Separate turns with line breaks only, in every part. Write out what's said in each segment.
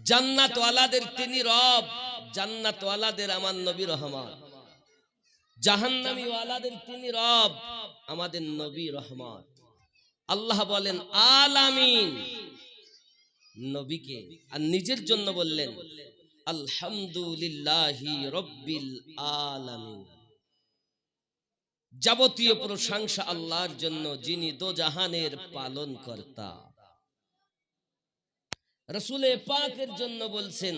জান্নাতওয়ালাদের তিনি রব, জান্নাতওয়ালাদের আমার নবী রহমান, জাহান্নামী ওয়ালাদের তিনি রব, আমাদের নবী রহমান। আল্লাহ বলেন আলামিন নবীকে, আর নিজের জন্য বললেন আলহামদুলিল্লাহি রব্বিল আলামিন। যাবতীয় প্রশংসা আল্লাহর জন্য, যিনি দোজাহানের পালন কর্তা। রাসূলে পাকের জন্য বলছেন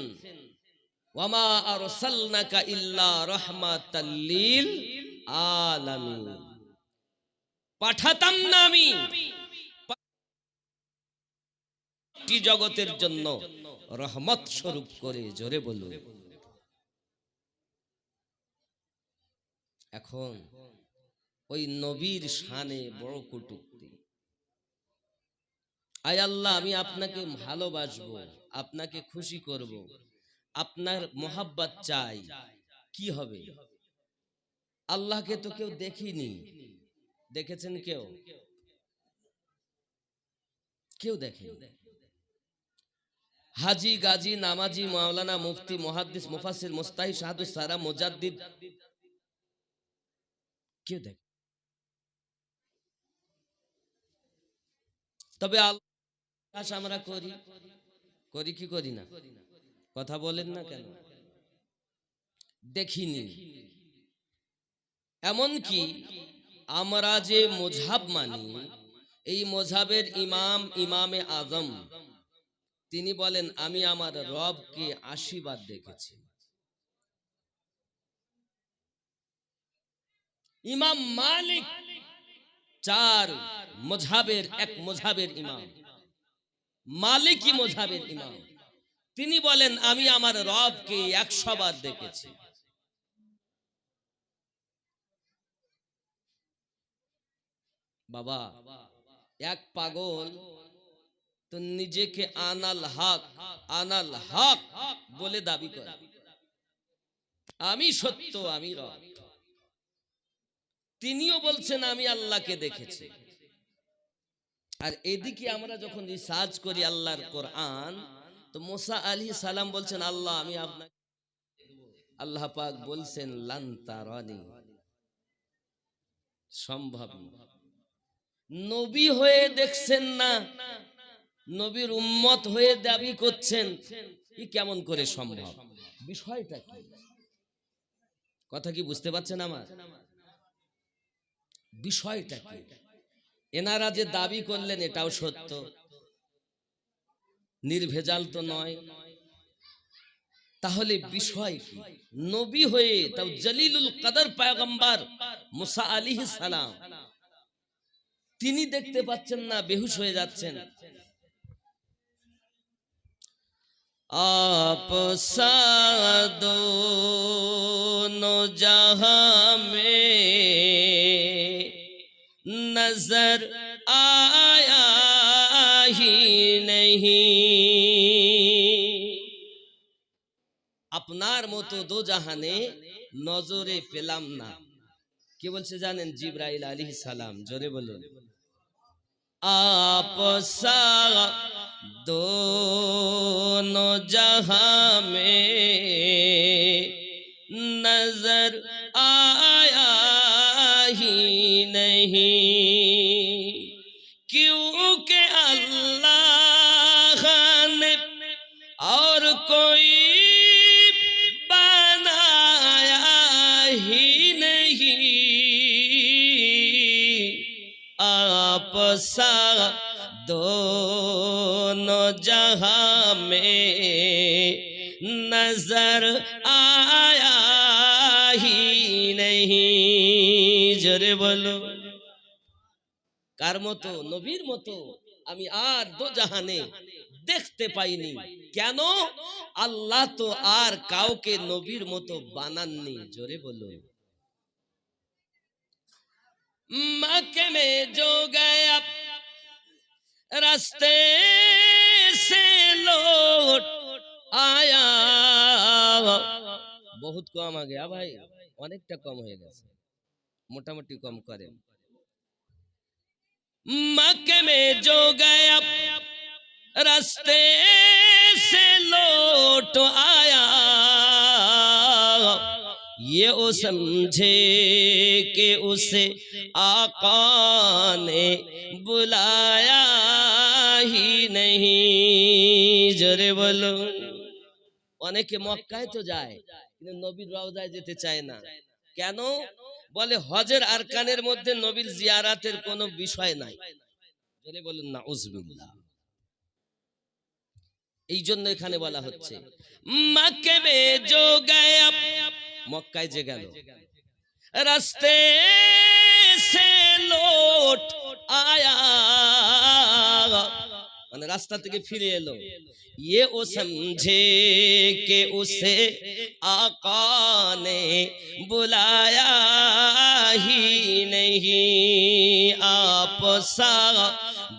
ওয়ামা আরসালনাকা ইল্লা রাহমাতাল লিল আলামিন, পাঠাতাম না আমি কি জগতের জন্য রহমত স্বরূপ করে। জোরে বলুন। এখন ওই নবীর শানে বড় কটূক্তি। আয় আল্লাহ, আমি আপনাকে ভালোবাসবো, আপনাকে খুশি করব, আপনার মোহাব্বত চাই, কি হবে? আল্লাহকে তো কেউ দেখিনি, দেখেছেন কেউ? কেউ দেখেনি। হাজি, গাজী, নামাজি, মাওলানা, মুফতি, মুহাদ্দিস, মুফাসসির, মুস্তাহিদ, শাহাদুস সারা, মুজাদ্দিদ, কেউ দেখে। তবে আল্লাহ আমরা করি, করি কি করি না? কথা বলেন না কেন? দেখিনি। এমন কি আমরা যে মযহাব মানি, এই মযহাবের ইমাম, ইমামে আজম, তিনি বলেন আমি আমার রবকে ৮০ বার দেখেছি। ইমাম মালিক ৪ মযহাবের এক মযহাবের ইমাম, মালিকি মযহাবের ইমাম, তিনি বলেন আমি আমার রবকে ১০০ বার দেখেছি। বাবা, এক পাগল তো নিজেকে আনাল হক বলে দাবি করে, আমি সত্য, আমি রব। তিনিও বলছেন আমি আল্লাহকে দেখেছি। আর এদিকে আমরা যখন রিসার্চ করি আল্লাহর কোরআন, তো মুসা আলাইহিস সালাম বলছেন আল্লাহ আমি আপনাকে, আল্লাহ পাক বলছেন লান তারানি, সম্ভব না। নবী হয়ে দেখছেন না, নবীর উম্মত হয়ে দাবি করছেন, কি কেমন করে সম্ভব? বিষয়টা কি? কথা কি বুঝতে পারছেন আমার? বিষয়টা কি? এনারা যে দাবি করলেন এটাও সত্য, নির্ভেজাল তো নয়। তাহলে বিষয় কি? নবী হয়ে তাও জলিলুল কদর পয়গম্বর মুসা আলাইহিস সালাম, তিনি দেখতে পাচ্ছেন না, বেহুশ হয়ে যাচ্ছেন। आप दोनों जहां में नजर आया ही नहीं, আপনার মতো দো জাহানে নজরে পেলাম না। কে বলছে জানেন? জিবরাইল আলাইহিস সালাম। জোরে বলুন। आप दोनों जहां में नजर आया ही नहीं, क्योंकि अल्लाह ने और कोई बनाया ही नहीं, आप दोनों जहां में नजर आया ही नहीं। জোরে বলো। কার মতো? নবীর মতো আমি আর দো জাহানে দেখতে পাইনি। কেন? আল্লাহ তো আর কাউকে নবীর মতো বানাননি। জোরে বলো। मक्के में जो गया रास्ते से लौट आया, बहुत कम आ गया भाई, অনেকটা কম হয়ে গেছে, মোটামুটি কম করেন। मक्के में जो गया रास्ते से लौट आया, ये वो समझे कि उसे आका ने बुलाया ही नहीं। जोरे बोलो। অনেকে মক্কায় তো যায় কিন্তু নবীর রওজায় যেতে চায় না। কেন? বলে হজের আরকানের মধ্যে নবীর জিয়ারাতের কোনো বিষয় নাই। জোরে বলুন নাউজুবিল্লাহ। এই জন্য এখানে বলা হচ্ছে মক্কে মে জো গয়া, মক্কায় যে গেল, রাস্তে সে লৌট আয়া, মানে রাস্তা থেকে ফিরে এলো। ये वो समझे कि उसे आका ने बुलाया ही नहीं, आप सा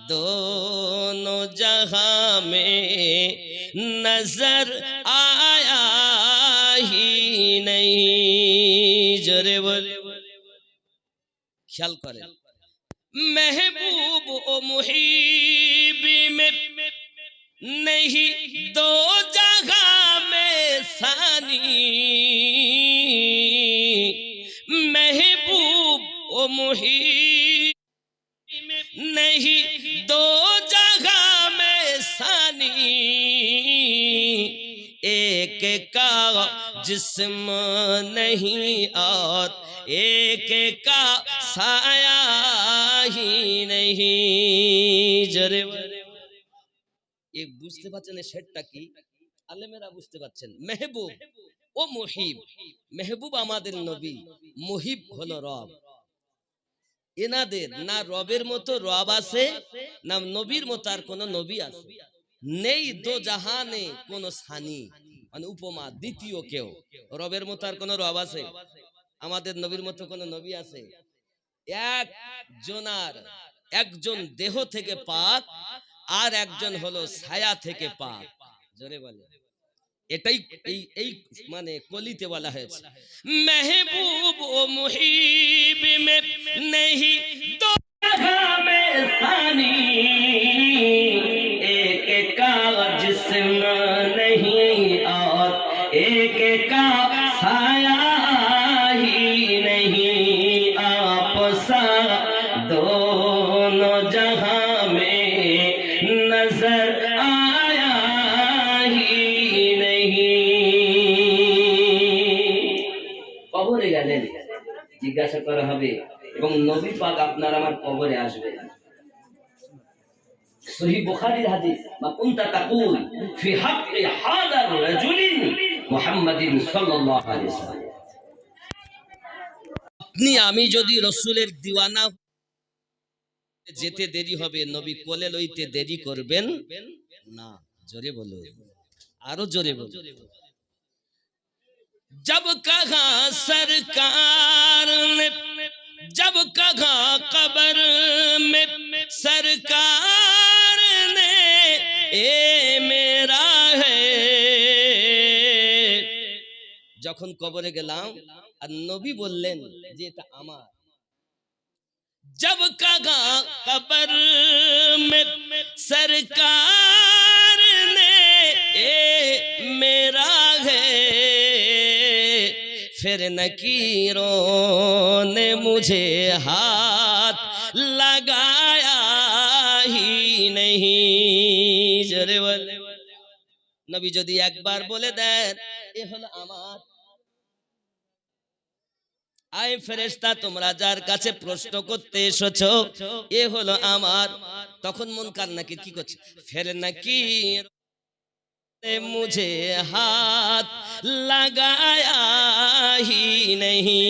दोनों जहां में नजर आया ही नहीं। जोरे बोले। ख्याल करें, महबूब ओ मुहीबी में नहीं दो जगह में सानी, महबूब ओ मुहीब नहीं दो जगह में सानी, एक का जिस्म नहीं और एक का साया ही नहीं। जरे ये বুঝতে পারছেন সেটটা কি? আলেমেরা বুঝতে পারছেন। মেহবুব ও মুহিব, মেহবুব আমাদের নবী, মুহিব হলো রব। এনাদের না রবের মতো রব আছে, না নবীর মতো আর কোন নবী আছে। নেই দো জাহানে কোন সানি, মানে উপমা, দ্বিতীয় কেউ। রবের মতো আর কোন রব আছে? আমাদের নবীর মতো কোন নবী আছে? এক জনার, একজন দেহ থেকে পাক, আর একজন হলো ছায়া থেকে পাক। জোরে বলে। এটাই এই মানে কলিতে বলা হয়েছে महबूब ও মুহিব में नहीं दो जगह में सानी, एक का जिस्म नहीं और एक का साया ही नहीं, आप सा दोनों जहां में नजर आया ही नहीं। কবরে গেলেন, জিজ্ঞাসা করা হবে এবং নবী পাক আপনার আমার কবরে আসবে। সহিহ বুখারীর হাদিস, মা কুনতা তাকুল ফি হাক্কি হাদার রাজুলিন মুহাম্মাদিন সাল্লাল্লাহু আলাইহি ওয়াসাল্লাম, আপনি আমি যদি রাসূলের দিওয়ানা যেতে দেরি হবে, নবী কোলে লইতে দেরি করবেন না। জোরে বলো, আরো জোরে বলো। जब कहा सरकार ने, जब कहा कब्र में सरकार ने ए मेरा है, যখন কবরে গেলাম আর নবী বললেন যে এটা আমার। जब कहा कब्र में सरकार ने ए मेरा है, फिर नकीरों ने मुझे हाथ लगाया ही नहीं। जरे बोले। नबी যদি একবার বলে দেন এ হলো আমার, আয় ফেরেশতা তোমরা যার কাছে প্রশ্ন করতে এসেছো এ হলো আমার, তখন মুনকার নাকির কি করছে? ফের নাকির मुझे हाथ लगाया ही नहीं।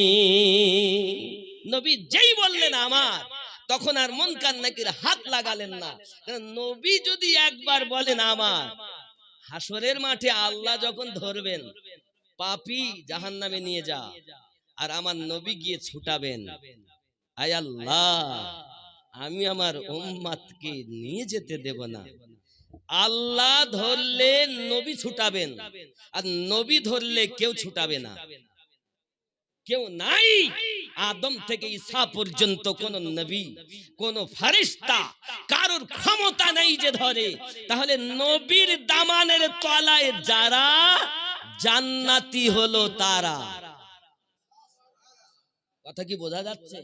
নবী যেই বললেন আমার, তখন আর মুনকার নাকির হাত লাগালেন না। কারণ নবী যদি একবার বলেন আমার, হাসরের মাঠে আল্লাহ যখন ধরবেন, পাপী জাহান্নামে নিয়ে যা, আর আমার নবী গিয়ে ছুটাবেন, আয় আল্লাহ আমি আমার উম্মতকে নিয়ে যেতে দেব না। আল্লাহ ধরলে নবী ছুটাবেন, আর নবী ধরলে কেউ ছুটাবে না। কেউ নাই। আদম থেকে ঈসা পর্যন্ত কোন নবী, কোন ফেরেশতা কারোর ক্ষমতা নেই যে ধরে। তাহলে নবীর দামানের তলায় যারা জান্নাতি হলো তারা। কথা কি বোঝা যাচ্ছে?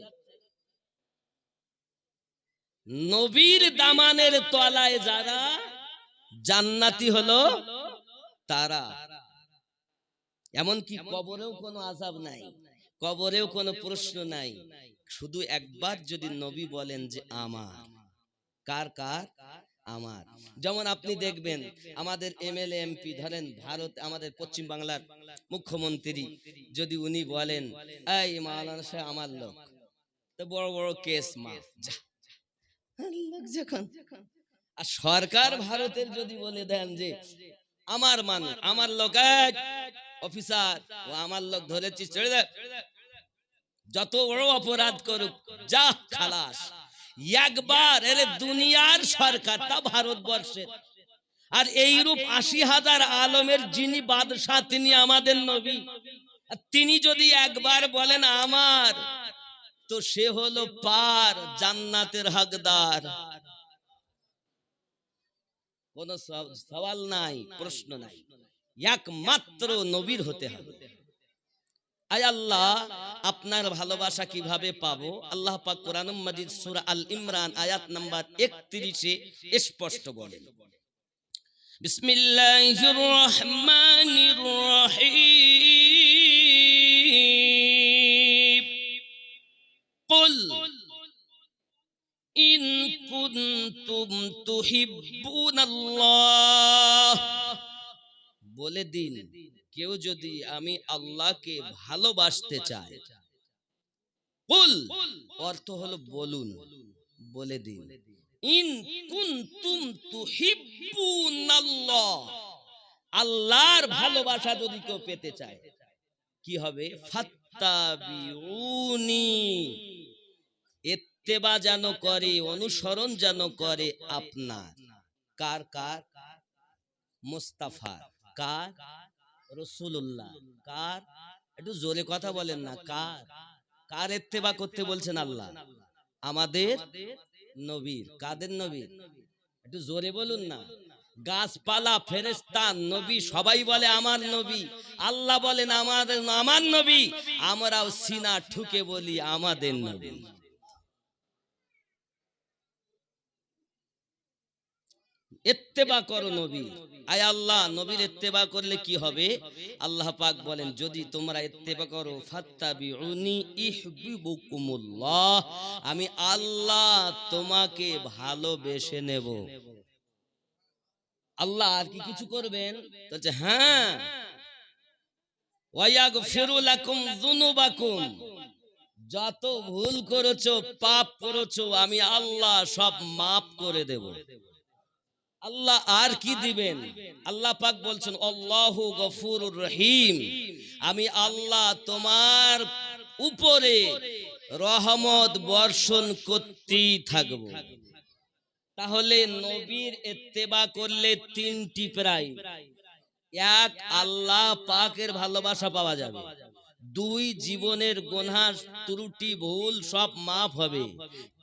নবীর দামানের তলায় যারা জান্নাতি হলো তারা। এমনকি কবরেও কোনো আযাব নাই, কবরেও কোনো প্রশ্ন নাই। শুধু একবার যদি নবী বলেন যে আমার, কার কার? আমার। যেমন আপনি দেখবেন আমাদের এমএলএ এমপি, ধরেন ভারত আমাদের পশ্চিম বাংলার মুখ্যমন্ত্রী, যদি উনি বলেন এই মাওলানা সাহেব আমার লোক, তো বড় বড় কেস মা লোক যখন। আর সরকার ভারতের যদি বলে দেন যে আমার মানুষ, আমার লোক, অফিসার ও আমার লোক ধরেছি, ছেড়ে দে, যত বড় অপরাধ করুক যা খালাস। একবার এর দুনিয়ার সরকার, তা ভারতবর্ষের। আর এইরূপ ৮০,০০০ আলমের যিনি বাদশাহ, তিনি আমাদের নবী। তিনি যদি একবার বলেন আমার, তো সে হলো পার জান্নাতের হকদার। কোন সওয়াল নাই, প্রশ্ন নাই, একমাত্র নবীর হতে হবে। আয় আল্লাহ, আপনার ভালোবাসা কিভাবে পাবো? আল্লাহ পাক কোরআনুল মাজিদ সূরা আল ইমরান আয়াত নাম্বার ৩১-এ স্পষ্ট বলেন, বিসমিল্লাহির রহমানির রহিম, কুল ইন কুনতুম তুহিব্বুনাল্লাহ, বলে দিন কেউ যদি আমি আল্লাহকে ভালোবাসতে চায়। কুল অর্থ হলো বলুন, বলে দিন। ইন কুনতুম তুহিব্বুনাল্লাহ, আল্লাহর ভালোবাসা যদি কেউ পেতে চায়, কি হবে? ফাত্তাবিউনি, ইত্তেবা যেন করে, অনুসরণ যেন করে আপনার। কার কার? মুস্তাফা। কার? রাসূলুল্লাহ। কার? একটু জোরে কথা বলেন না। কার? কার ইত্তেবা করতে বলছেন আল্লাহ? আমাদের নবীর। কাদের নবীর? একটু জোরে বলুন না। গাছপালা, ফেরেশতা, নবী সবাই বলে আমার নবী। আল্লাহ বলেন আমার নবী। আমরাও সিনা ঠুকে বলি আমাদের নবী। ইত্তেবা করো নবী। আয় আল্লাহ, নবীর ইত্তেবা করলে কি হবে? আল্লাহ পাক বলেন যদি তোমরা ইত্তেবা করো, ফাত্তাবিউনি ইহবিবুকুমুল্লাহ, আমি আল্লাহ তোমাকে ভালোবেসে নেব। আল্লাহ আর কি কিছু করবেন? বলছে হ্যাঁ, ওয়ায়াগফিরু লাকুম যুনুবাকুম, যত ভুল করেছো, পাপ করেছো, আমি আল্লাহ সব মাফ করে দেব। আল্লাহ আর কি দিবেন? আল্লাহ পাক বলছেন আল্লাহু গফুরুর রহিম, আমি আল্লাহ তোমার উপরে রহমত বর্ষণ করতেই থাকব। তাহলে নবীর ইত্তেবা করলে তিনটি প্রায়: এক, আল্লাহ পাকের ভালোবাসা পাওয়া যাবে; দুই, জীবনের গুনাহ ত্রুটি ভুল সব মাফ হবে;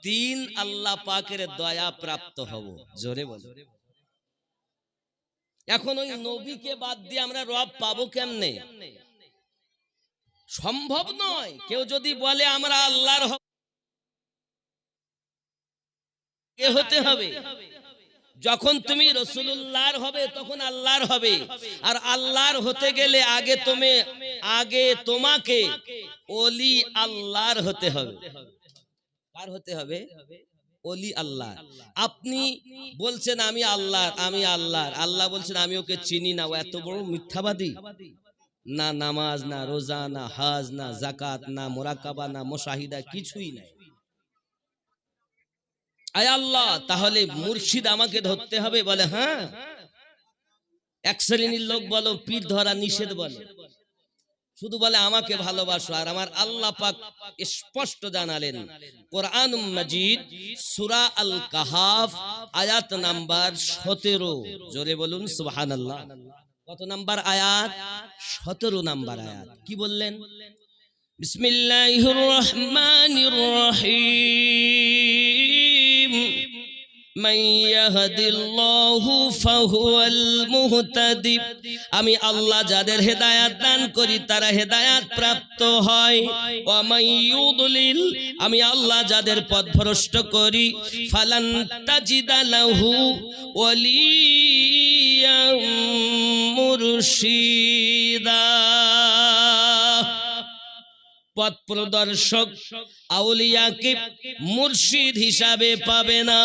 তিন, আল্লাহ পাকের দয়া প্রাপ্ত হব। জোরে বলো। এখন ওই নবীকে বাদ দিয়ে আমরা রব পাবো কেমনে? সম্ভব নয়। কেউ যদি বলে আমরা আল্লাহর হতে হবে, যখন তুমি রাসূলুল্লাহর হবে তখন আল্লাহর হবে। আর আল্লাহর হতে গেলে আগে তোমাকে ওলি আল্লাহর হতে হবে। কার হতে হবে? ওলি আল্লাহ। আপনি বলছেন আমি আল্লাহর, আমি আল্লাহর, আল্লাহ বলছেন আমি ওকে চিনি না। ও এত বড় মিথ্যাবাদী। না নামাজ, না রোজা, না হজ, না যাকাত, না মুরাকাবা, না মুশাহিদা, কিছুই নাই। আয় আল্লাহ, তাহলে মুর্শিদ আমাকে ধরতে হবে? বলে হ্যাঁ। এক শ্রেণীর লোক বলো পীর ধরা নিষেধ বলে, শুধু বলে আমাকে ভালোবাসো। আর আমার আল্লাহ পাক স্পষ্ট জানালেন কোরআনুল মাজিদ সূরা আল কাহাফ আয়াত নাম্বার 17। জোরে বলুন সুবহানাল্লাহ। কত নাম্বার আয়াত? 17 নাম্বার আয়াত। কি বললেন? বিসমিল্লাহির রহমানির রহিম মান ইয়াহদিল্লাহু ফাহুয়াল মুহতাদি। আমি আল্লাহ যাদের হেদায়াত দান করি তারা হেদায়াত প্রাপ্ত হয়। ওয়া মান ইউদলিল, আমি আল্লাহ যাদের পথভ্রষ্ট করি ফালান তাজিদা লাহু ওয়ালিয়াম মুরশিদা। পথ প্রদর্শক আউলিয়াকে মুর্শিদ হিসাবে পাবে না।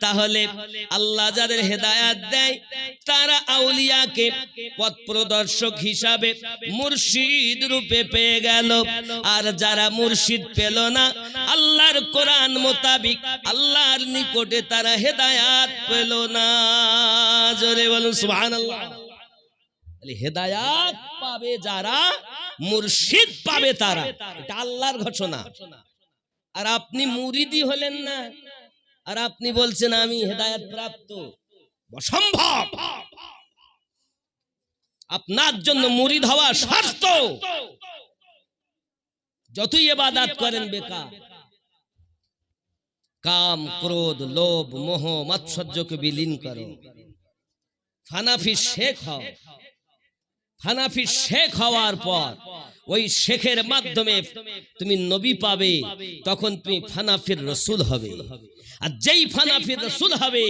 তাহলে আল্লাহ যাদের হেদায়াত দেয় তারা আউলিয়াকে পথ প্রদর্শক হিসাবে মুর্শিদ রূপে পেয়ে গেল। আর যারা মুর্শিদ পেল না, আল্লাহর কোরআন মোতাবিক আল্লাহর নিকটে তারা হেদায়াত পেল না। জোরে বলুন সুবহানাল্লাহ। হেদায়াত পাবে যারা, মুর্শিদ পাবে তারা, এটা আল্লাহর ঘোষণা। আর আপনি মুরিদি হলেন না, আর আপনি বলছেন আমি হেদায়াত প্রাপ্ত, অসম্ভব। আপনার জন্য মুরিদ হওয়া শর্ত। যতই ইবাদত করেন বেকার। কাম, ক্রোধ, লোভ, মোহ, মাৎসর্যকে বিলীন করো, ফানাফি শেখ হও। হানাফি শেখ হওয়ার পর ওই শেখের মাধ্যমে তুমি নবী পাবে, তখন তুমি ফানাফির রসুল হবে। আর যেই ফানাফির রসুল হবে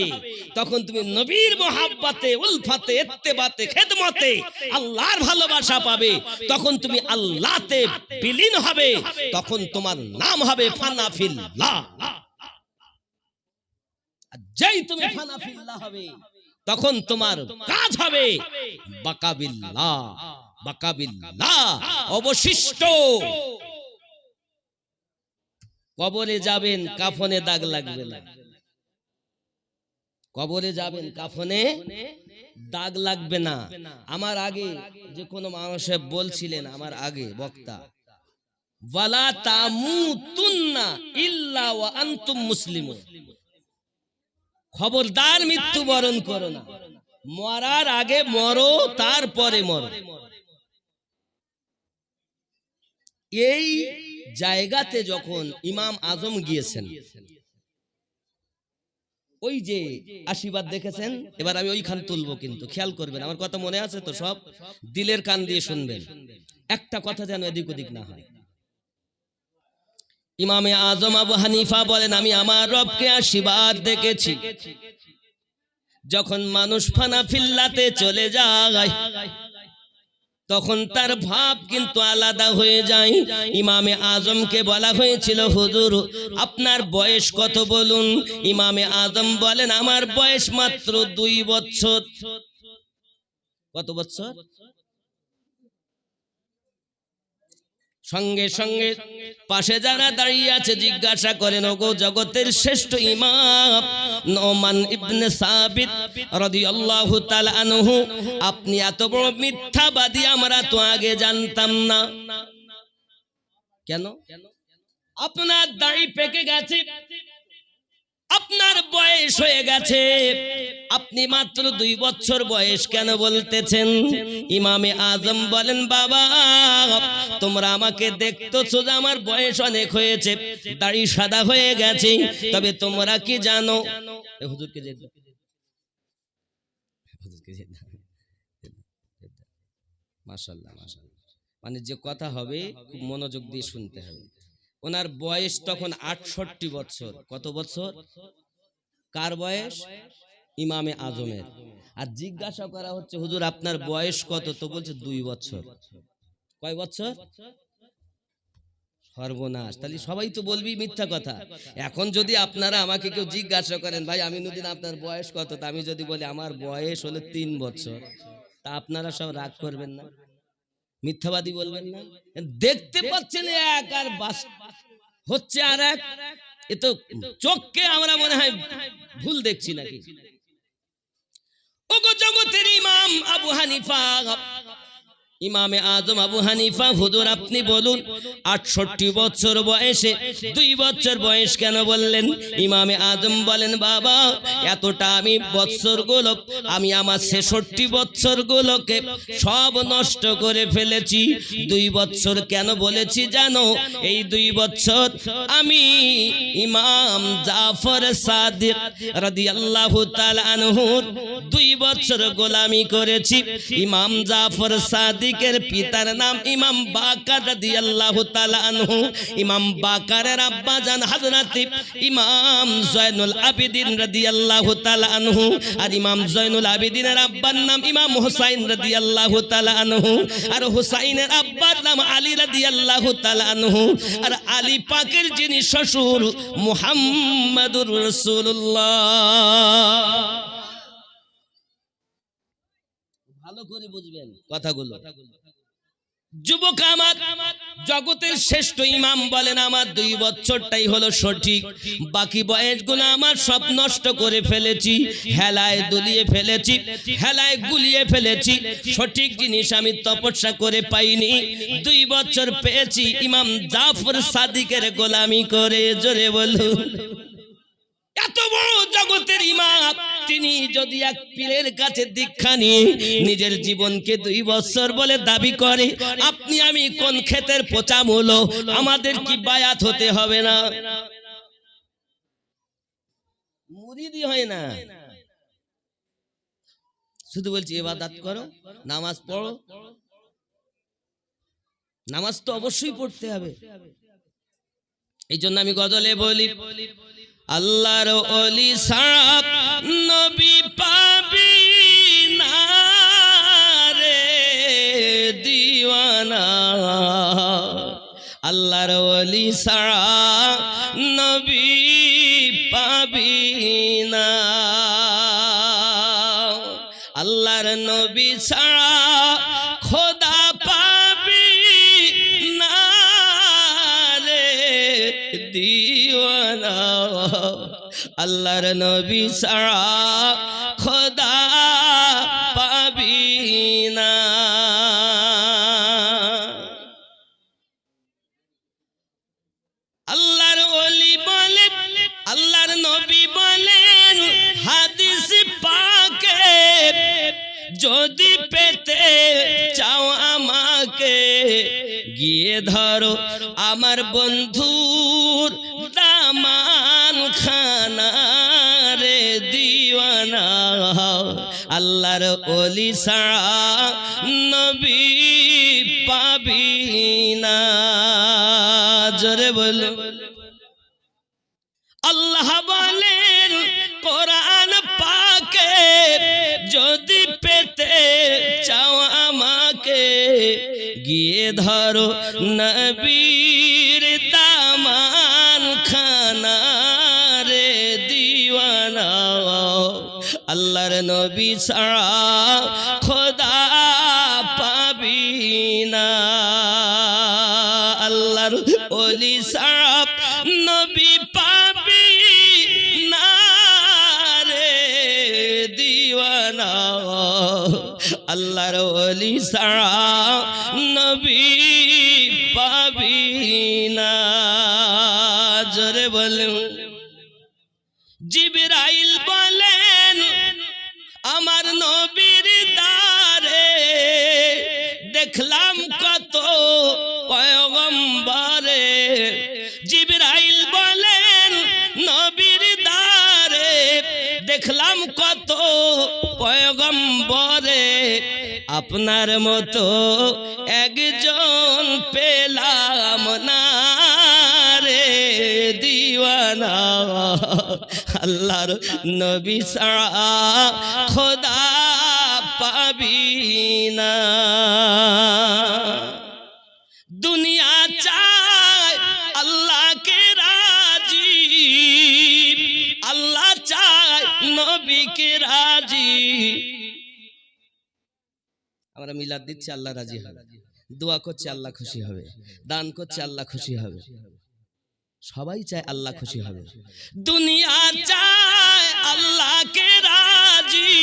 তখন তুমি নবীর মোহাব্বতে, উলফাতে, ইত্তেবাতে, খেদমতে আল্লাহর ভালোবাসা পাবে। তখন তুমি আল্লাহতে বিলীন হবে, তখন তোমার নাম হবে ফানাফিল্লাহ। আর যেই তুমি ফানাফিল্লাহ হবে তখন তোমার কাজ হবে বাকাবিল্লাহ। বাকাবিল্লাহ অবশিষ্ট। কবরে যাবেন, কাফনে দাগ লাগবে না। কবরে যাবেন, কাফনে দাগ লাগবে না। আমার আগে যে কোনো মানুষে বলছিলেন, আমার আগে বক্তা, ওয়ালা তামুতুন্না ইল্লা ওয়া আনতুম মুসলিমুন, খবরদার মৃত্যুবরণ করো না, মরার আগে মরো, তারপরে মরো। এই জায়গাতে যখন ইমাম আজম গিয়েছেন, ওই যে আশীর্বাদ দেখেছেন, এবার আমি ওইখান তুলবো, কিন্তু খেয়াল করবেন, আমার কথা মনে আছে তো? সব দিলের কান দিয়ে শুনবেন, একটা কথা যেন এদিক ওদিক না হয়। ইমামে আজম আবু হানিফা বলেন, আমি আমার রবকে আশীর্বাদ দেখেছি। যখন মানুষ ফানাফিল্লাতে চলে যায় তখন তার ভাব কিন্তু আলাদা হয়ে যায়। ইমামে আজমকে বলা হয়েছিল, হুজুর আপনার বয়স কত বলুন। ইমামে আজম বলেন, আমার বয়স মাত্র 2 বছর। কত বছর? সঙ্গে সঙ্গে পাশে যারা দাঁড়িয়ে আছে জিজ্ঞাসা করেন, ওগো জগতের শ্রেষ্ঠ ইমাম নোমান ইবনে সাবিত রাদিয়াল্লাহু তাআলা আনহু, আপনি এত বড় মিথ্যাবাদী আমরা তো আগে জানতাম না। কেন? আপনার দাড়ি পেকে গেছে, আপনার বয়স হয়ে গেছে, আপনি মাত্র 2 বছর বয়স কেন বলতেছেন? ইমামে আজম বলেন, বাবা তোমরা আমাকে দেখতেছো যে আমার বয়স অনেক হয়েছে, দাড়ি সাদা হয়ে গেছে, তবে তোমরা কি জানো? হুজুরকে যে মাশাআল্লাহ মাশাআল্লাহ, মানে যে কথা হবে খুব মনোযোগ দিয়ে শুনতে হবে। ওনার বয়স তখন 68 বছর। কত বছর? কার বয়স? ইমামে আজমের। আর জিজ্ঞাসা করা হচ্ছে, হুজুর আপনার বয়স কত? তো বলছে 2 বছর। কয় বছর? সর্বনাশ, তাহলে সবাই তো বলবি মিথ্যা কথা। এখন যদি আপনারা আমাকে কেউ জিজ্ঞাসা করেন, ভাই আমিনুদ্দিন আপনার বয়স কত, তা আমি যদি বলি আমার বয়স হলো 3 বছর, তা আপনারা সব রাগ করবেন না? মিথ্যাবাদী বলবেন না? দেখতে পাচ্ছেন এক, আর হচ্ছে আর এক। এ তো চোখকে আমরা মনে হয় ভুল দেখছি নাকি? ওগো জগতের ইমাম আবু হানিফা, ইমামে আজম আবু হানিফা, হুজুর আপনি বলুন 68 বছর বয়সে 2 বছর বয়স কেন বললেন? ইমামে আজম বলেন, বাবা এতটা আমি বছরগুলো, আমি আমার 66 বছরগুলোকে সব নষ্ট করে ফেলেছি। 2 বছর কেন বলেছি জানো? এই 2 বছর আমি ইমাম জাফর সাদিক রাদিয়াল্লাহু তাআলা আনহুর 2 বছর গোলামি করেছি। ইমাম জাফর সাদিকের পিতার নাম ইমাম বাকার রাদিয়াল্লাহু তাআলা আনহু। ইমাম বাকারের আব্বা জান হযরত ইমাম জয়নুল আবেদিন রাদিয়াল্লাহু তাআলা আনহু। আর ইমাম জয়নুল আবেদিনের আব্বার নাম ইমাম হুসাইন রাদিয়াল্লাহু তাআলা আনহু। আর হুসাইনের আব্বার নাম আলী রাদিয়াল্লাহু তাআলা আনহু। আর আলী পাকের যিনি শ্বশুর মুহাম্মাদুর রাসূলুল্লাহ। ভালো করে বুঝবেন কথাগুলো। যুবক আমার, জগতের শ্রেষ্ঠ ইমাম বলেন আমার 2 বছরটাই হলো সঠিক, বাকি বয়সগুলো আমার সব নষ্ট করে ফেলেছি, হেলায় দুলিয়ে ফেলেছি, হেলায় গুলিয়ে ফেলেছি। সঠিক জিনিস আমি তপস্যা করে পাইনি। 2 বছর পেয়েছি ইমাম জাফর সাদিকের গোলামি করে। জোরে বলুন। এত বড় জগতের ইমাম, তিনি যদি এক পীরের কাছে দীক্ষা নিয়ে নিজের জীবনকে 2 বছর বলে দাবি করে, আপনি আমি কোন ক্ষেতের পচা মূল? আমাদের কি বায়াত হতে হবে না? মুরিদি হয় না, শুধু বলছি ইবাদত করো, নামাজ পড়ো। নামাজ তো অবশ্যই পড়তে হবে। এই জন্য আমি গজলে বলি, আল্লাহর ওলি ছাড়া নবী পাবি না রে দিওয়ানা। আল্লাহর ওলি ছাড়া নবী পাবি না। আল্লাহর নবী ছাড়া খোদা পাবি না রে দিওয়ানা। আল্লাহর নবী ছাড়া খোদা পাবি না। আল্লাহর ওলি বলেন, আল্লাহর নবী বলেন হাদিস পাকে, যদি পেতে চাও আমাকে গিয়ে ধরো আমার বন্ধুর দামান খানা রে দিওয়ানা। আল্লাহর ওলি ছাড়া নবী পাবি না। জোরে বলো। আল্লাহ বলেন কোরআন পাকে, যদি পেতে চাও আমাকে গিয়ে ধরো নবীর দামান খানা রে দিওয়ানা। আল্লাহর নবী ছাড়া খোদা পাবি না। আল্লাহর ওলি ছাড়া নবী পাবি না রে দিওয়ানা। আল্লাহর ওলি ছাড়া নবী পাবি না। জোরে বলুন। জিবরাইল বলেন আমার নবীর দারে দেখলাম কত পয়গম্বরে। জিবরাইল বলেন নবীর দারে দেখলাম কত পয়গম্বরে, আপনার মতো একজন পেলাম না রে দিওয়ানা। আল্লাহর নবী ছাড়া খোদা পাবি না। দুনিয়া চায় আল্লাহকে রাজি, আল্লাহ চায় নবীকে রাজি। আমরা মিলাদ দিচ্ছি, আল্লাহ রাজি হবে। দোয়া করছে, আল্লাহ খুশি হবে। দান করছে, আল্লাহ খুশি হবে। সবাই চায় আল্লাহ খুশি হবে। দুনিয়া চায় আল্লাহকে রাজি,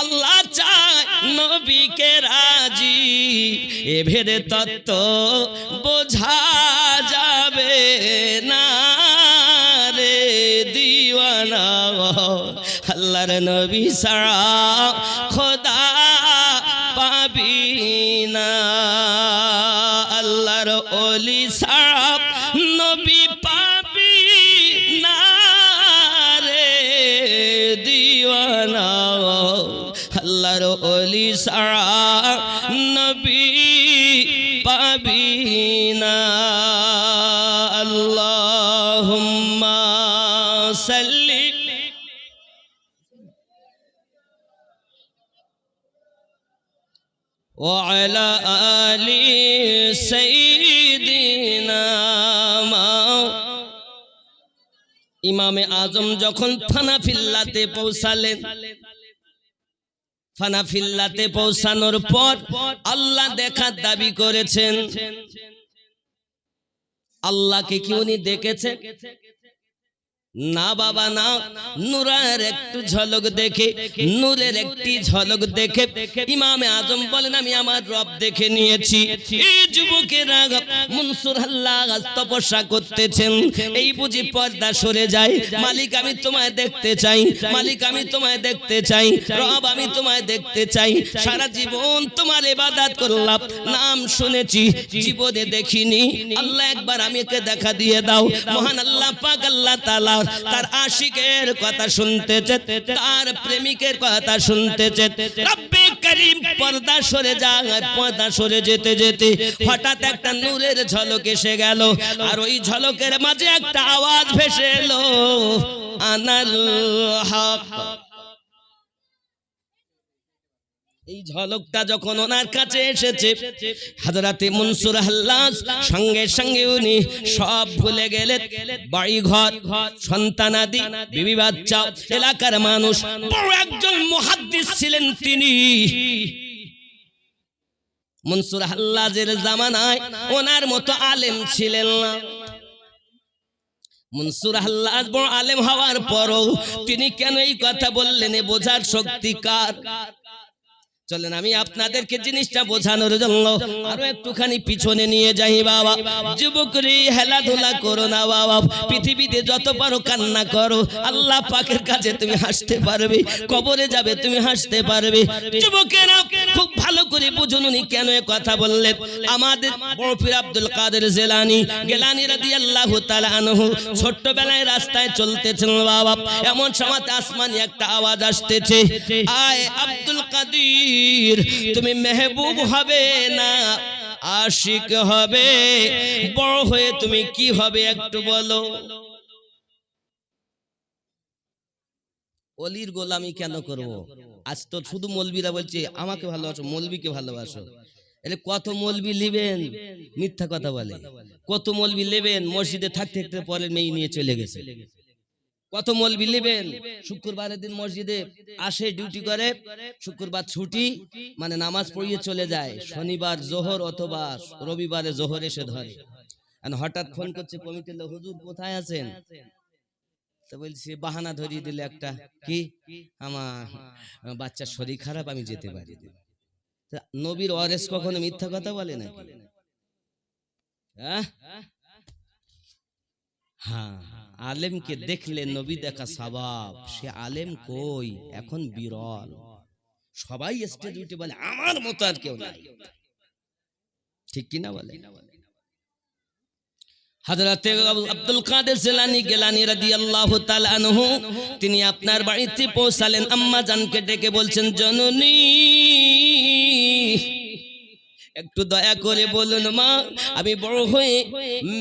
আল্লাহ চায় নবীকে রাজি এ ভেদে তত্ত্ব বোঝা যাবে না রে দিওয়ানা আল্লাহর নবী ছাড়া খোদা পাবি না আল্লাহর ওলি ছাড়া নবী পাবি না রে দিওয়ানা আল্লাহর ওলি ছাড়া নবী পাবি না আল্লাহুম্মা সাল্লি وعلى آل سيدنا ইমামে আজম যখন ফানাফিল্লাতে পৌঁছালেন ফানাফিল্লাতে পৌঁছানোর পর আল্লাহ দেখার দাবি করেছেন আল্লাহকে কি উনি দেখেছেন না বাবা না নূরের একটু ঝলক দেখে নূরের একটি ঝলক দেখে ইমামে আজম বলেন আমি আমার রব দেখে নিয়েছি এই যুবকেরা মনসুর আল্লাহ তপস্যা করতেছেন এই বুঝি পর্দা সরে যায় মালিক আমি তোমায় দেখতে চাই মালিক আমি তোমায় দেখতে চাই রব আমি তোমায় দেখতে চাই সারা জীবন তোমার ইবাদত করলাম নাম শুনেছি জীবনে দেখিনি আল্লাহ একবার আমাকে দেখা দিয়ে দাও মহান আল্লাহ পাক আল্লাহ তাআলা তার আশিকের কথা শুনতেছে তার প্রেমিকের কথা শুনতেছে রব্বে করিম পর্দা সরে যায় পর্দা সরে যেতে যেতে হঠাৎ একটা নূরের ঝলক এসে গেল আর ওই ঝলকের মাঝে একটা আওয়াজ ভেসে এলো আনাল হক এই ঝলকটা যখন ওনার কাছে এসেছে হযরতে মনসুর আল্লাহ সঙ্গে সঙ্গে উনি সব ভুলে গেলেন বাড়ি ঘর সন্তানাদি বিবি বাচ্চা এলাকার মানুষ বড় একজন মুহাদ্দিস ছিলেন তিনি মনসুর আল্লাহের জামানায় ওনার মতো আলেম ছিলেন না মনসুর আল্লাহ বড় আলেম হওয়ার পরও তিনি কেন এই কথা বললেন বোঝার শক্তি কার চলেন আমি আপনাদেরকে জিনিসটা বোঝানোর জন্য আরো একটুখানি পিছনে নিয়ে যাই বাবা যুবকরি খেলাধুলা করো না বাবা পৃথিবীতে যত পারো কান্না করো আল্লাহ পাকের কাছে তুমি হাসতে পারবে কবরে যাবে তুমি হাসতে পারবে যুবকেরা খুব ভালো করে বুঝুন উনি কেন কথা বললেন আমাদের বড় পীর আব্দুল কাদের গেলানী রাদিয়াল্লাহু তাআলা আনহু ছোটবেলায় রাস্তায় চলতেছেন বাবা এমন সময় আসমানি একটা আওয়াজ আসতেছে আয় আব্দুল কাদের তুমি মেহবুব হবে না আশিক হবে বড় হয়ে তুমি কি হবে একটু বলো ওলির গোলামি কেন করব আজ তো শুধু মৌলবীরা বলছে আমাকে ভালোবাসো মৌলবীকে ভালোবাসো এলে কত মৌলবী নেবেন মিথ্যা কথা বলে কত মৌলবী নেবেন মসজিদে থাকতে থাকতে পরে মেয়ে নিয়ে চলে গেছে কত মৌলবী নেবেন শুক্রবারের দিন মসজিদে আসে ডিউটি করে শুক্রবার ছুটি মানে নামাজ পড়িয়ে চলে যায় শনিবার জোহর অথবা রবিবারে জোহর এসে ধরে আর হঠাৎ ফোন করছে কমিটির লোক হুজুর কোথায় আছেন তো বলছি বাহানা ধরিয়ে দিলে একটা কি আমার বাচ্চার শরীর খারাপ আমি যেতে পারি নবীর ওয়ারেস কখনো মিথ্যা কথা বলে নাকি হ্যাঁ আলেমকে দেখলে নবী দেখা সওয়াব সে আলেম কই এখন বিরল সবাই স্টেজ উঠে বলে আমার মতো আর কেউ নাই ঠিক কি না বলে হযরতে আব্দুল কাদের গেলানী রাদিয়াল্লাহু তাআলা আনহু তিনি আপনার বাড়িতে পৌঁছালেন আম্মা জানকে ডেকে বলছেন জননী একটু দয়া করে বলুন মা আমি বড় হয়ে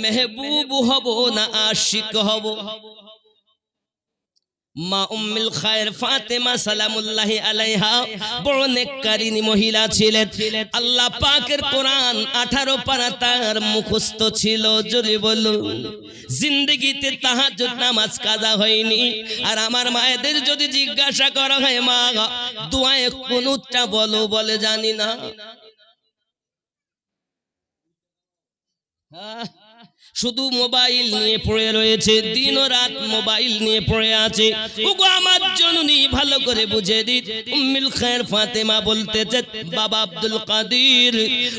মেহবুব হব না আশিক হব মা উম্মুল খায়র ফাতেমা সালামুল্লাহি আলাইহা বড় নেককারিনী মহিলা ছিলেন আল্লাহ পাকের কোরআন 18 পারা তার মুখস্থ ছিল জোরে বলুন জিন্দেগিতে তাহাজ্জুদ নামাজ কাজা হয়নি আর আমার মায়েদের যদি জিজ্ঞাসা করা হয় মা দোয়ায়ে কুনুতটা বলো বলে জানি না শুধু মোবাইল নিয়ে পড়ে রয়েছে, দিন ও রাত মোবাইল নিয়ে পড়ে আছে। ওগো আমার জননী ভালো করে বুঝে দিত। উম্মুল খায়ের ফাতেমা বলতেছে, বাবা আব্দুল কাদের,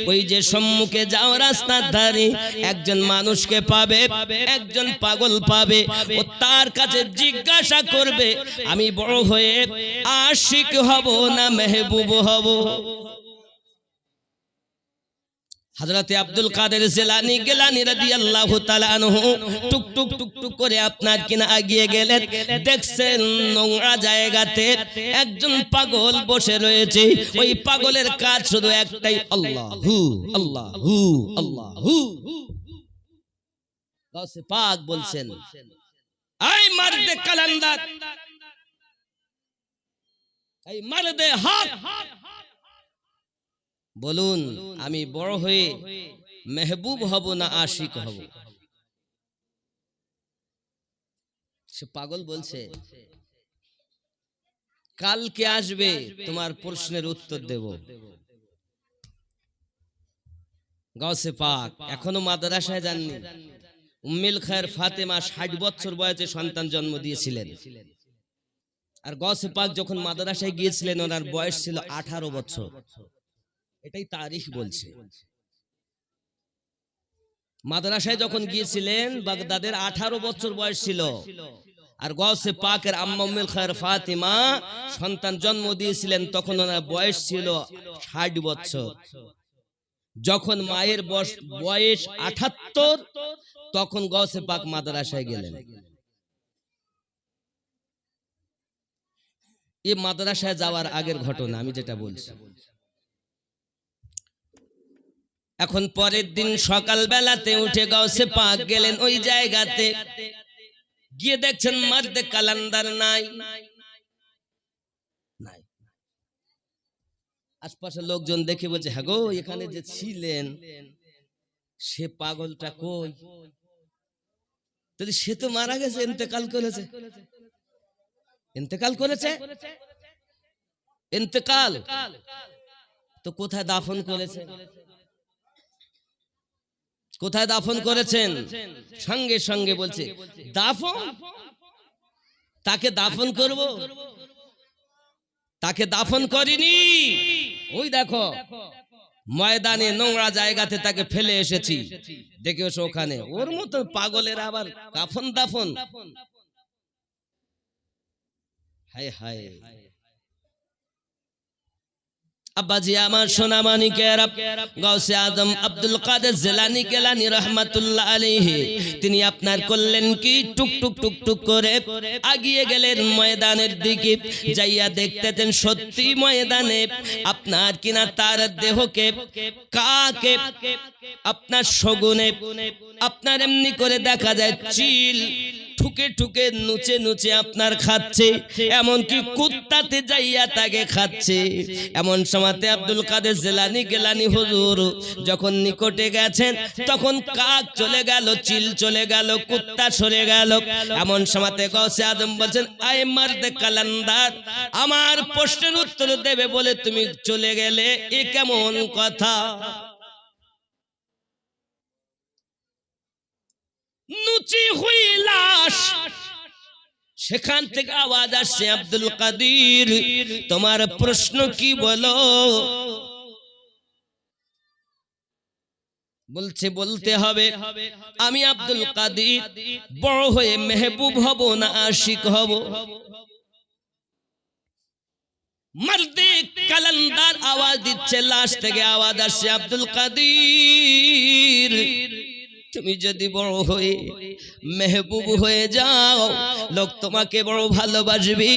ওই যে সম্মুখে যাও রাস্তার ধারে একজন মানুষকে পাবে, একজন পাগল পাবে, ও তার কাছে জিজ্ঞাসা করবে আমি বড় হয়ে আশিক হব না মেহবুব হব। হযরত আব্দুল কাদের জিলানী গিলানী রাদিয়াল্লাহু তাআলা আনহু টুক টুক টুক টুক করে আপনার কিনা এগিয়ে গেলেন। দেখছেন নোংরা জায়গাতে একজন পাগল বসে রয়েছে। ওই পাগলের কাজ শুধু একটাই, আল্লাহু আল্লাহু আল্লাহু। গাউসে পাক বলছেন, এই মারদে কালান্দার, এই মারদে হক, বলুন আমি বড় হয়ে মেহবুব হব না আশিক হব? সে পাগল বলছে, কালকে আসবে তোমার প্রশ্নের উত্তর দেব। গাউসে পাক এখনো মাদ্রাসায় যাননি। উম্মুল খায়ের ফাতেমা 60 বছর বয়সে সন্তান জন্ম দিয়েছিলেন। আর গাউসে পাক যখন মাদ্রাসায় গিয়েছিলেন ওনার বয়স ছিল 18 বছর। এটাই তারিখ বলছে। মাদ্রাসায় যখন গিয়েছিলেন বাগদাদের 18 বছর বয়স ছিল। আর গাউসে পাকের আম্মা উম্মুল খায়ের ফাতেমা সন্তান জন্ম দিয়েছিলেন তখন ওনার বয়স ছিল 60 বছর। যখন মায়ের বয়স 78 তখন গাউসে পাক মাদ্রাসায় গেলেন। এই মাদ্রাসায় যাওয়ার আগের ঘটনা আমি যেটা বলছি। এখন পরের দিন সকাল বেলাতে উঠে গাউসে পাক গেলেন ওই জায়গাতে, গিয়ে দেখছেন মারদে কালান্দার নাই। আশপাশের লোকজন দেখে বলছে, হ্যাঁ গো এখানে যে ছিলেন সে পাগলটা কই? সে তো মারা গেছে, ইন্তেকাল করেছে। ইন্তেকাল করেছে? ইন্তেকাল তো কোথায় দাফন করেছে? কোথায় দাফন করেছেন? সঙ্গে সঙ্গে বলছে দাফন, তাকে দাফন করব? তাকে দাফন করিনি। ওই দেখো ময়দানে নোংরা জায়গাতে তাকে ফেলে এসেছি, দেখে এসো ওখানে। ওর মতো পাগলের আবার কাফন দাফন? হায় হায়। আব্বাজি আমার সোনা মানিকেরা, গাউসে আজম আব্দুল কাদের জিলানী গিলানী রাহমাতুল্লাহ আলাইহি তিনি আপনার করলেন কি, টুক টুক টুক টুক করে আগিয়ে গেলেন ময়দানের দিকে। যাইয়া দেখতেছেন সত্যি ময়দানে আপনার কিনা তার দেহকে কাকে আপনার শগুনে আপনার এমনি করে দেখা যায় চিল ঠুকে ঠুকে নুচে নুচে আপনার খাচ্ছে, এমনকি কুত্তাতে যাইয়া তাকে খাচ্ছে। এমন সময়তে আব্দুল কাদের জিলানী গিলানী হুজুর যখন নিকটে গেছেন তখন কাক চলে গেল, চিল চলে গেল, কুত্তা সরে গেল। এমন সময়তে গাউসে আজম বলছেন, আয় মারদে কালান্দার, আমার প্রশ্নের উত্তর দেবে বলে তুমি চলে গেলে, এ কেমন কথা? নুচি হুই লাশ, সেখান থেকে আওয়াজ আসছে, আব্দুল কাদের তোমার প্রশ্ন কি বলো? বলছে বলতে হবে, আমি আব্দুল কাদের বড় হয়ে মেহবুব হব না আশিক হব? মারদে কালান্দার আওয়াজ দিচ্ছে, লাশ থেকে আওয়াজ আসছে, আব্দুল কাদের তুমি যদি বড় হয়ে মেহবুব হয়ে যাও, লোক তোমাকে বড় ভালোবাসবে,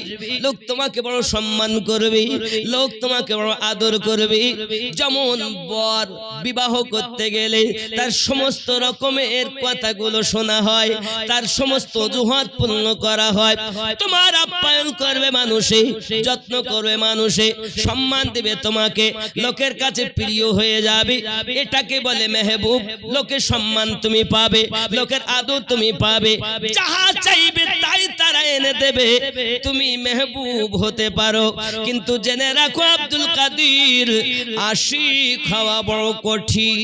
লোক তোমাকে বড় সম্মান করবে, লোক তোমাকে বড় আদর করবে। যেমন বর বিবাহ করতে গেলে তার সমস্ত রকমের কথাগুলো শোনা হয়, তার সমস্ত অজুহাত পূর্ণ করা হয়। তোমার আপ্যায়ন করবে মানুষে, যত্ন করবে মানুষে, সম্মান দিবে তোমাকে, লোকের কাছে প্রিয় হয়ে যাবে। এটাকে বলে মেহবুব। লোকের সম্মান তুমি পাবে, লোকের আদর তুমি পাবে, যাহা চাইবে তাই তারা এনে দেবে, তুমি মেহবুব হতে পারো। কিন্তু জেনে রাখো আব্দুল কাদের আশিক হওয়া বড় কঠিন।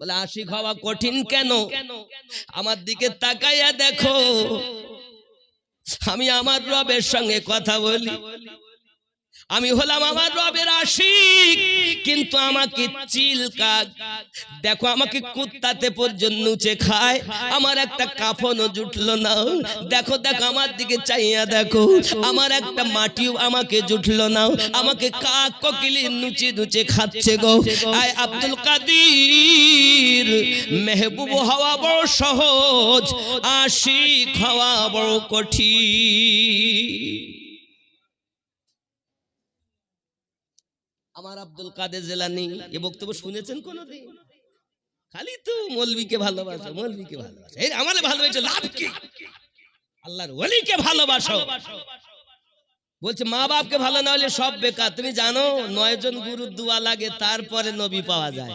বলে আশিক হওয়া কঠিন কেন? আমার দিকে তাকাইয়া দেখো, আমি আমার রবের সঙ্গে কথা বলি, আমি হলাম আমার রবের আশিক, কিন্তু আমাকে চিল কাক দেখো, আমাকে কুত্তাতে পর্যন্ত নুচে খায়, আমার একটা কাফনও জুটলো না। দেখো দেখো আমার দিকে চাইয়া দেখো, আমার একটা মাটিও আমাকে জুটলো না, আমাকে কাক কোকিলি নুচে নুচে খাচ্ছে গো। আয় আব্দুল কাদির, মেহবুব হওয়া বড় সহজ, আশিক হওয়া বড় কঠিন। আমার আব্দুল কাদের জিলানী এই বক্তব্য শুনেছেন কোনদিন? খালি তো মৌলবীকে ভালোবাসো, মৌলবীকে ভালোবাসো, এই আমারে ভালোবাসো লাভ কি? আল্লাহর ওলিকে ভালোবাসো। বলছে মা বাপকে ভালো না হলে সব বেকার। তুমি জানো 9 জন গুরুর দোয়া লাগে, তারপরে নবী পাওয়া যায়।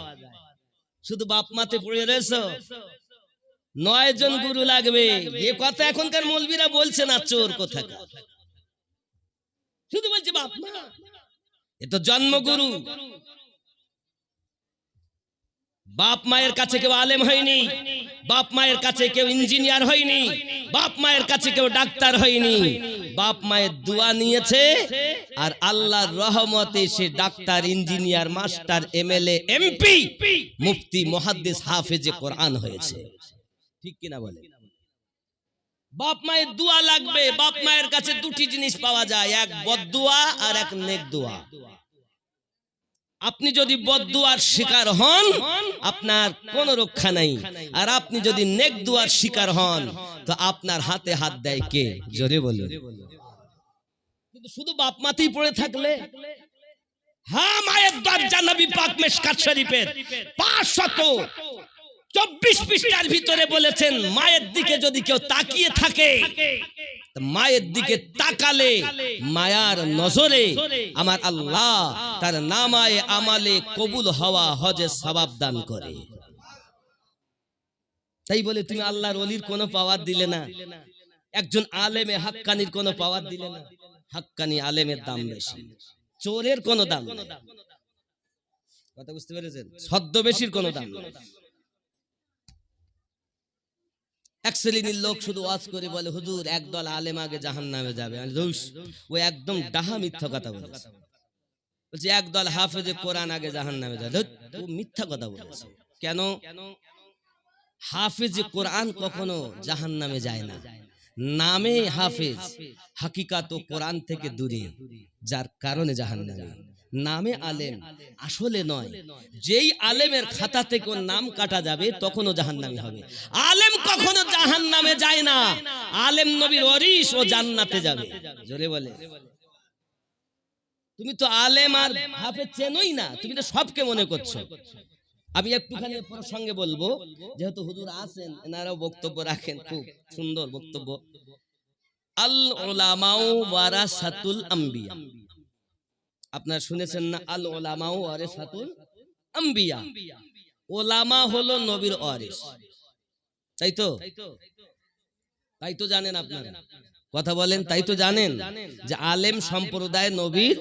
শুধু বাপ মাতে পড়ে রয়েছো, 9 জন গুরু লাগবে। এ কথা এখনকার মৌলবীরা বলছে না, চোর কোথাকার। শুধু বলছে বাপ মা, এ তো জন্মগুরু। বাপ মায়ের কাছে কেউ আলেম হয়নি, বাপ মায়ের কাছে কেউ ইঞ্জিনিয়ার হয়নি, বাপ মায়ের কাছে কেউ ডাক্তার হয়নি। বাপ মায়ের দোয়া নিয়েছে, আর আল্লাহর রহমতে সে doctor, engineer, master, MLA, MP, মুফতি, মুহাদ্দিস, হাফেজে কোরআন হয়েছে। ঠিক কিনা বলে? বাপ মায়ের দোয়া লাগবে। বাপ মায়ের কাছে দুটি জিনিস পাওয়া যায়, এক বদদুয়া আর এক নেক দোয়া। আপনি যদি বদদুয়ার শিকার হন, আপনার কোনো রক্ষা নাই। আর আপনি যদি নেক দুয়ার শিকার হন, তো আপনার হাতে হাত দেয় কে? জোরে বলুন। কিন্তু শুধু বাপ মাতেই পড়ে থাকলে, হ্যাঁ, মায়ের দরজা নবী পাক মিশকাত শরীফের 524 পৃষ্ঠার ভিতরে বলেছেন, মায়ের দিকে যদি কেউ তাকিয়ে থাকে, মায়ের দিকে তাকালে মায়ার নজরে আমার আল্লাহ তার নামায়ে আমালে কবুল হওয়া হজে সওয়াব দান করে। তাই বলে তুমি আল্লাহর ওলির কোনো পাওয়ার দিলে না, একজন আলেমে হাক্কানির কোনো পাওয়ার দিলে না। হাক্কানি আলেমের দাম বেশি, চোরের কোনো দাম নেই। কথা বুঝতে পেরেছেন? ছদ্মবেশীর কোনো দাম নেই। এক শ্রেণীর লোক শুধু ওয়াজ করে বলে, হুজুর একদল আলেম আগে জাহান্নামে যাবে। ও একদম ডাহা মিথ্যা কথা বলেছে। বলছে একদল হাফেজে কোরআন আগে জাহান্নামে যাবে। ও মিথ্যা কথা বলেছে। কেন? হাফেজে কোরআন কখনো জাহান্নামে যায় না। নামে হাফেজ, হাকিকাত কোরআন থেকে দূরে, যার কারণে জাহান্নামে। নামে আলেম, আসলে নয়। যেই আলেমের খাতা থেকে নাম কাটা যাবে, তখনও জাহান্নামী হবে। আলেম কখনো জাহান্নামে যায় না। আলেম নবীর ওয়ারিস, ও জান্নাতে যাবে। জোরে বলে। তুমি তো আলেম আর হাফেজ চেনোই না, তুমি তো সবকে মনে করছো। আমি একটুখানি প্রসঙ্গে বলবো, যেহেতু হুজুর আছেন, এনারাও বক্তব্য রাখেন, খুব সুন্দর বক্তব্য। আল উলামাউ ওয়ারাসাতুল আম্বিয়া, আপনারা শুনেছেন না? আল উলামাউ ওয়ারাসাতুল আম্বিয়া, ওলামা হলো নবীর ওয়ারিস। তাই তো? তাই তো জানেন আপনারা? কথা বলেন, তাই তো জানেন যে আলেম সম্প্রদায় নবীর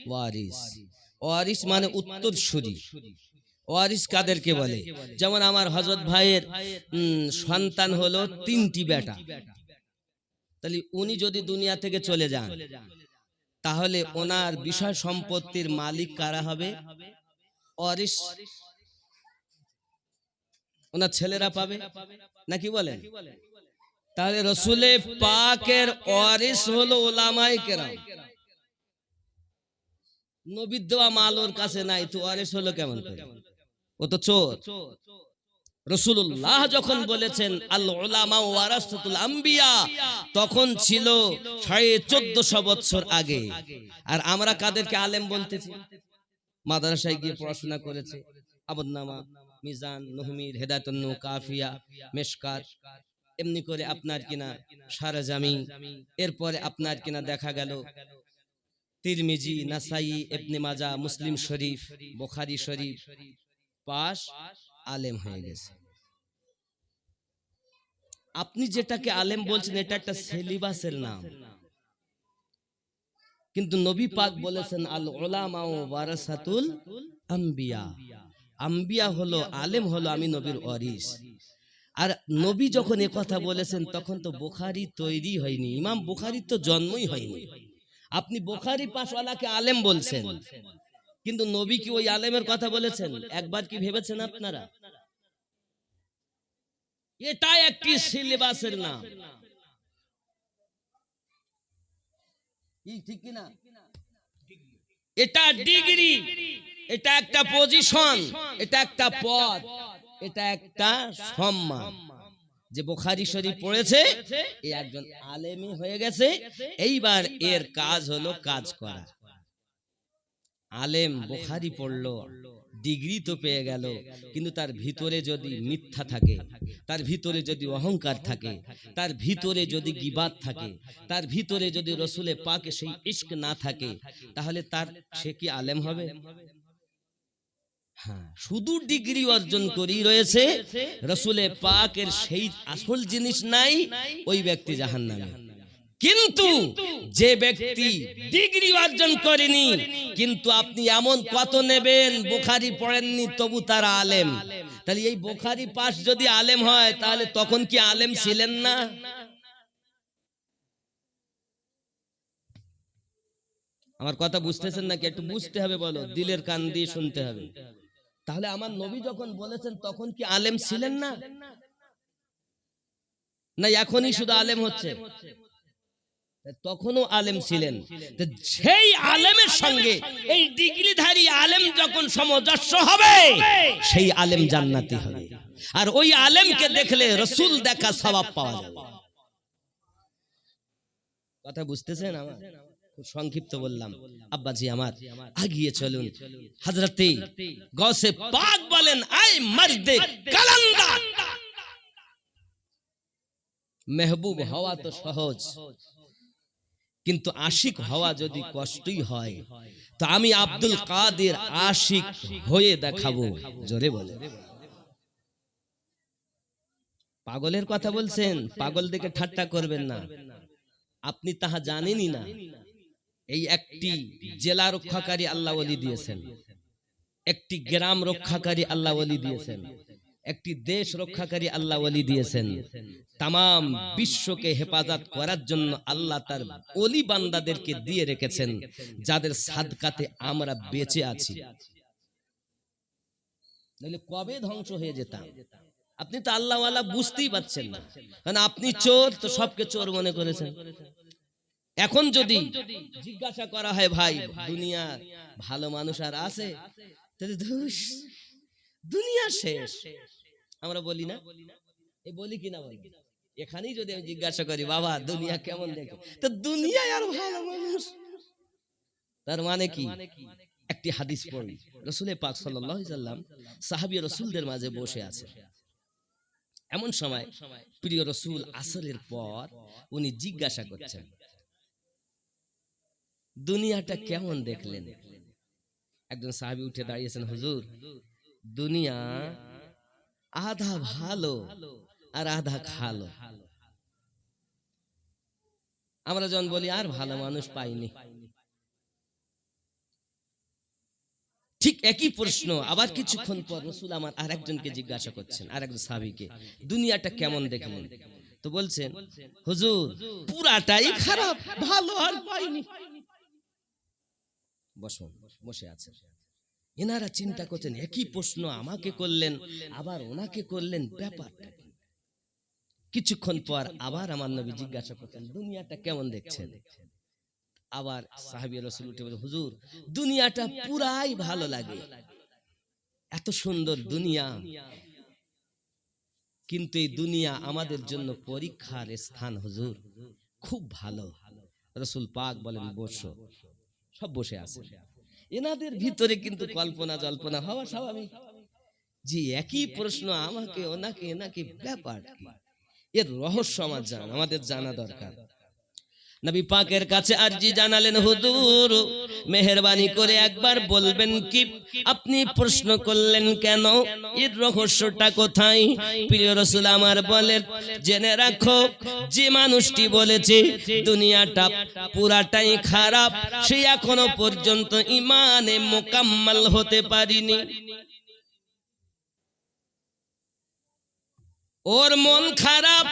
ওয়ারিস। ওয়ারিস মানে উত্তরসূরি। ওয়ারিস কাদেরকে বলে? যেমন আমার হযরত ভাইয়ের সন্তান হলো 3টি বেটা, তাহলে উনি যদি দুনিয়া থেকে চলে যান, তাহলে ওনার বিষয় সম্পত্তির মালিক কারা হবে? ওয়ারিস। ওনার ছেলেরা পাবে নাকি বলেন? তাহলে রাসূলে পাকের ওয়ারিস হলো উলামায়ে কেরাম। নবীর দেওয়া মাল ওর কাছে নাই, তো ওয়ারিস হলো কেমন করে? ও তো চোর। রাসূলুল্লাহ যখন বলেছেন আল উলামা ওয়ারাসাতুল আম্বিয়া, তখন ছিল 1450 বছর আগে। আর আমরা কাদেরকে আলেম বলতেছি? মাদ্রাসায় গিয়ে পড়াশোনা করেছে, আবদনামা, মিজান, নহমির, হেদায়েতুন নূর, কাফিয়া, মিশকাত, এমনি করে আপনার কিনা সারাজামি, এরপরে আপনার কিনা দেখা গেল তিরমিজি, নাসাই, ইবনে মাজাহ, মুসলিম শরীফ, বুখারী শরীফ পাস, আলেম হয়ে গেছে। আপনি যেটাকে আলেম বলছেন, এটা একটা সিলেবাসের নাম, কিন্তু নবী পাক বলেছেন আল উলামা ওয়ারাসাতুল আম্বিয়া, আম্বিয়া হলো, আলেম হলো, আমি নবীর ওয়ারিস। আর নবী যখন এ কথা বলেছেন তখন তো বুখারী তৈরি হয়নি, ইমাম বুখারীর তো জন্মই হয়নি। আপনি বুখারী পাশওয়ালাকে আলেম বলছেন, কিন্তু নবী কি ওই আলেমের কথা বলেছেন? একবার কি ভেবেছেন আপনারা? এটা একটি সিলেবাসের নাম, ঠিক কি না? এটা ডিগ্রি, এটা একটা পজিশন, এটা একটা পদ, এটা একটা সম্মান। যে বুখারী শরীফ পড়েছে এ একজন আলেমী হয়ে গেছে। এইবার এর কাজ হলো কাজ করা। আলেম বুখারী পড়লো, ডিগ্রি তো পেয়ে গেল, কিন্তু তার ভিতরে যদি মিথ্যা থাকে, তার ভিতরে যদি অহংকার থাকে, তার ভিতরে যদি গীবাত থাকে, তার ভিতরে যদি রসুলে পাকে সেই ইশক না থাকে, তাহলে সে কি আলেম হবে? হ্যাঁ, শুধু ডিগ্রি অর্জন করি রয়েছে, রসুলে পাকের সেই আসল জিনিস নাই, ওই ব্যক্তি জাহান্নামী। কিন্তু যে ব্যক্তি ডিগ্রি অর্জন করেনি, কিন্তু আপনি এমন কত নেবেন বুখারী পড়েননি তবু তারা আলেম, তাহলে এই বুখারী পাশ যদি আলেম হয় তাহলে তখন কি আলেম ছিলেন না? আমার কথা বুঝতেছেন নাকি? একটু বুঝতে হবে, বলো, দিলের কান দিয়ে শুনতে হবে। তাহলে আমার নবী যখন বলেছেন তখন কি আলেম ছিলেন না? না এখনই শুধু আলেম হচ্ছে? তখনও আলেম ছিলেন। সেই আলেমের সঙ্গে এই ডিগ্রিধারী আলেম যখন সমজস্য হবে, সেই আলেম জান্নাতি হবে। আর ওই আলেমকে দেখলে রাসূল দেখা সওয়াব পাওয়া যাবে। কথা বুঝতেছেন? আমার খুব সংক্ষিপ্ত বললাম। আব্বাজি আমার, আগিয়ে চলুন। হযরতে গৌসে পাক বলেন, আই মর্দে কালান্দা, মেহবুব হওয়া তো সহজ, কিন্তু আশিক হওয়া যদি কষ্টই হয়, তো আমি আব্দুল কাদের আশিক হয়ে দেখাবো। জোরে বলে। পাগলের কথা বলছেন, পাগল দেখে ঠাট্টা করবেন না, আপনি তাহা জানেনই না। এই একটি জেলা রক্ষাকারী আল্লাহ ওলি দিয়েছেন, একটি গ্রাম রক্ষাকারী আল্লাহ ওলি দিয়েছেন, একটি দেশ রক্ষাকারী আল্লাহ ওলি দিয়েছেন। তামাম বিশ্বকে হেফাজত করার জন্য আল্লাহ তার ওলি বান্দাদেরকে দিয়ে রেখেছেন, যাদের সাদকাতে আমরা বেঁচে আছি। নইলে কবে ধ্বংস হয়ে যেতাম। আপনি তো আল্লাহওয়ালা বুঝতেই পারছেন না, কারণ আপনি চোর, তো সবকে চোর মনে করেছেন। এখন যদি জিজ্ঞাসা করা হয়, ভাই দুনিয়া ভালো মানুষ আর আছে? দুনিয়া শেষ, আমরা বলি না? এই বলি কিনা বলি? এখানেই যদি আমি জিজ্ঞাসা করি, বাবা দুনিয়া কেমন দেখো, তো দুনিয়ায় আর ভালো মানুষ, তার মানে কি? একটি হাদিস পড়ি, রাসূল পাক সাল্লাল্লাহু আলাইহি সাল্লাম সাহাবী রাসূলদের মাঝে বসে আছে। এমন সময় প্রিয় রাসূল আসরের পর উনি জিজ্ঞাসা করছেন, দুনিয়াটা কেমন দেখলেন? একজন সাহাবী উঠে দাঁড়িয়েছেন, হুজুর দুনিয়া আধা ভালো আর আধা খালো। আমরা যখন বলি আর ভালো মানুষ পাইনি, ঠিক একই প্রশ্ন আবার কিছুক্ষণ পর রাসূল আমার আরেকজনকে জিজ্ঞাসা করছেন, আরেকজন সাহাবীকে, দুনিয়াটা কেমন দেখলেন? তো বলছেন, হুজুর পুরাটাই খারাপ, ভালো আর পাইনি। বসুন, বসে আছেন। এনারা চিন্তা করছেন, একই প্রশ্ন আমাকে করলেন আবার ওনাকে করলেন, ব্যাপারটা কি? কিছুক্ষণ পর আবার আমার নবী জিজ্ঞাসা করছেন, দুনিয়াটা কেমন দেখছেন? আবার সাহাবী রাসূল উঠে বলে, হুজুর দুনিয়াটা পুরাই ভালো লাগে, এত সুন্দর দুনিয়া, কিন্তু এই দুনিয়া আমাদের জন্য পরীক্ষার স্থান হুজুর, খুব ভালো। রাসূল পাক বলেন, বসো। সব বসে আছে। এনাদের ভিতরে কিন্তু কল্পনা জল্পনা হওয়া স্বাভাবিক। জি, একই প্রশ্ন আমাকে ওনাকে এনাকে, ব্যাপার কি? এর রহস্য আমাদের জানা দরকার। নবী পাকের কাছে আরজি জানালেন, হুজুর মেহেরবানি করে একবার বলবেন কি, আপনি প্রশ্ন করলেন কেন, এর রহস্যটা কোথায়? প্রিয় রাসূল আমার বলেন, জেনে রাখো, যে মানুষটি বলেছে দুনিয়াটা পুরাটাই খারাপ, সে এখনো পর্যন্ত ঈমানে মুকাম্মাল হতে পারেনি। ওর মন খারাপ,